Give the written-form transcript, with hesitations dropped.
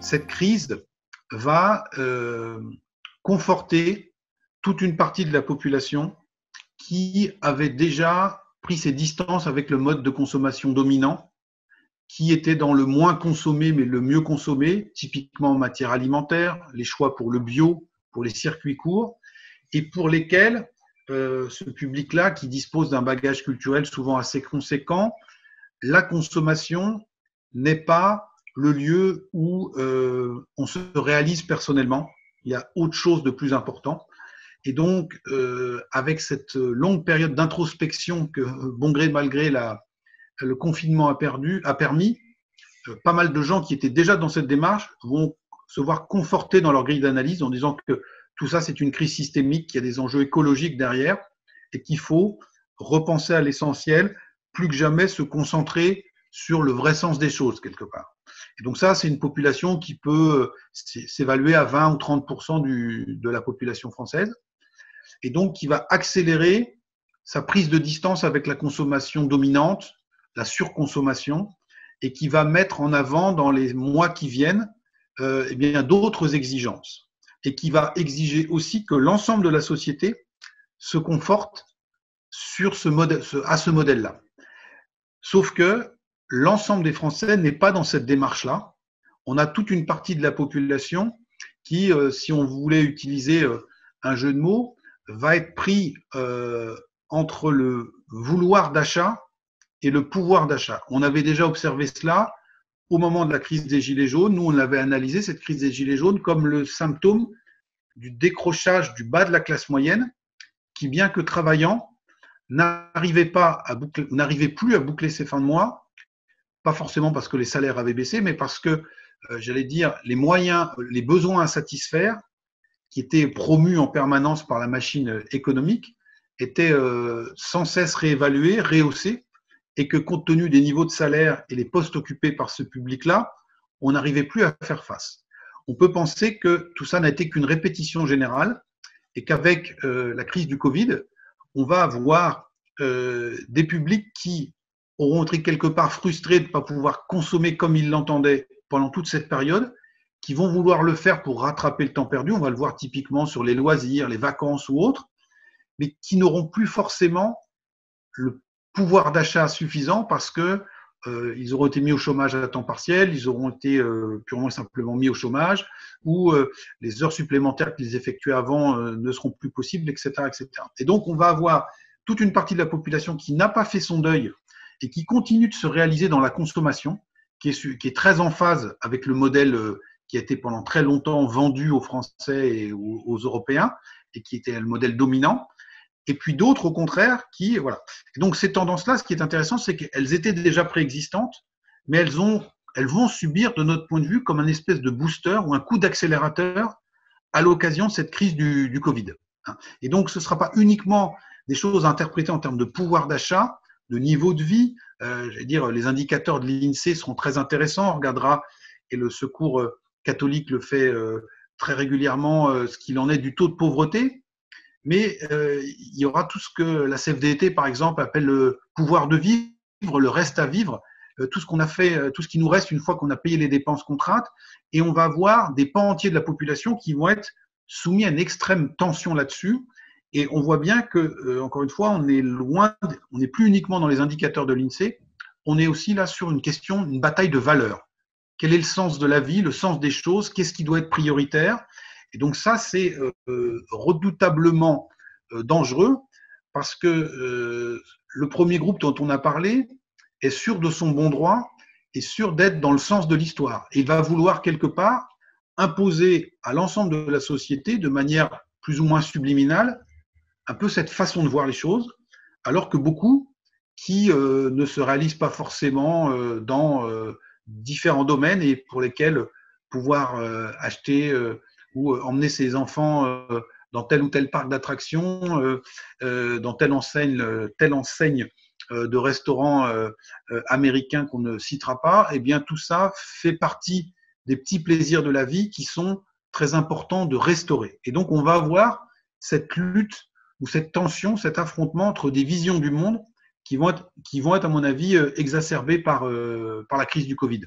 cette crise va conforter toute une partie de la population qui avait déjà pris ses distances avec le mode de consommation dominant, qui était dans le moins consommé mais le mieux consommé, typiquement en matière alimentaire, les choix pour le bio, pour les circuits courts, et pour lesquels ce public-là, qui dispose d'un bagage culturel souvent assez conséquent, la consommation n'est pas le lieu où on se réalise personnellement. Il y a autre chose de plus important. Et donc, avec cette longue période d'introspection que, bon gré mal gré, le confinement a permis, pas mal de gens qui étaient déjà dans cette démarche vont se voir confortés dans leur grille d'analyse en disant que tout ça, c'est une crise systémique, qu'il y a des enjeux écologiques derrière et qu'il faut repenser à l'essentiel, plus que jamais se concentrer sur le vrai sens des choses, quelque part. Et donc ça, c'est une population qui peut s'évaluer à 20 ou 30% de la population française, et donc qui va accélérer sa prise de distance avec la consommation dominante, la surconsommation, et qui va mettre en avant dans les mois qui viennent eh bien, d'autres exigences, et qui va exiger aussi que l'ensemble de la société se conforte sur à ce modèle-là. Sauf que l'ensemble des Français n'est pas dans cette démarche-là. On a toute une partie de la population qui, si on voulait utiliser un jeu de mots, va être pris entre le vouloir d'achat et le pouvoir d'achat. On avait déjà observé cela au moment de la crise des Gilets jaunes. Nous, on avait analysé cette crise des Gilets jaunes comme le symptôme du décrochage du bas de la classe moyenne qui, bien que travaillant, n'arrivait plus à boucler ses fins de mois, pas forcément parce que les salaires avaient baissé, mais parce que, j'allais dire, les moyens, les besoins à satisfaire, qui étaient promus en permanence par la machine économique, étaient sans cesse réévalués, rehaussés, et que compte tenu des niveaux de salaire et les postes occupés par ce public-là, on n'arrivait plus à faire face. On peut penser que tout ça n'a été qu'une répétition générale et qu'avec la crise du Covid, on va avoir des publics qui auront été quelque part frustrés de ne pas pouvoir consommer comme ils l'entendaient pendant toute cette période, qui vont vouloir le faire pour rattraper le temps perdu. On va le voir typiquement sur les loisirs, les vacances ou autres, mais qui n'auront plus forcément le pouvoir d'achat suffisant parce que ils auront été mis au chômage à temps partiel, ils auront été purement et simplement mis au chômage, ou les heures supplémentaires qu'ils effectuaient avant ne seront plus possibles, etc., etc. Et donc, on va avoir toute une partie de la population qui n'a pas fait son deuil et qui continue de se réaliser dans la consommation, qui est très en phase avec le modèle qui a été pendant très longtemps vendu aux Français et aux Européens, et qui était le modèle dominant. Et puis d'autres, au contraire, qui… Voilà. Et donc, ces tendances-là, ce qui est intéressant, c'est qu'elles étaient déjà préexistantes, mais elles vont subir, de notre point de vue, comme un espèce de booster ou un coup d'accélérateur à l'occasion de cette crise du Covid. Et donc, ce ne sera pas uniquement des choses à interpréter en termes de pouvoir d'achat, de niveau de vie. J'allais dire, les indicateurs de l'INSEE seront très intéressants. On regardera, et le Secours catholique le fait très régulièrement, ce qu'il en est du taux de pauvreté. Mais il y aura tout ce que la CFDT, par exemple, appelle le pouvoir de vivre, le reste à vivre, tout ce qu'on a fait, tout ce qui nous reste une fois qu'on a payé les dépenses contraintes, et on va avoir des pans entiers de la population qui vont être soumis à une extrême tension là-dessus. Et on voit bien que, encore une fois, on n'est plus uniquement dans les indicateurs de l'INSEE, on est aussi là sur une question, une bataille de valeurs. Quel est le sens de la vie, le sens des choses, qu'est-ce qui doit être prioritaire ? Et donc ça, c'est redoutablement dangereux parce que le premier groupe dont on a parlé est sûr de son bon droit, est sûr d'être dans le sens de l'histoire. Et il va vouloir quelque part imposer à l'ensemble de la société, de manière plus ou moins subliminale, un peu cette façon de voir les choses, alors que beaucoup qui ne se réalisent pas forcément dans différents domaines et pour lesquels pouvoir acheter ou emmener ses enfants dans tel ou tel parc d'attractions, dans telle enseigne de restaurants américains qu'on ne citera pas, eh bien tout ça fait partie des petits plaisirs de la vie qui sont très importants de restaurer. Et donc on va avoir cette lutte ou cette tension, cet affrontement entre des visions du monde qui vont être à mon avis, exacerbées par la crise du Covid.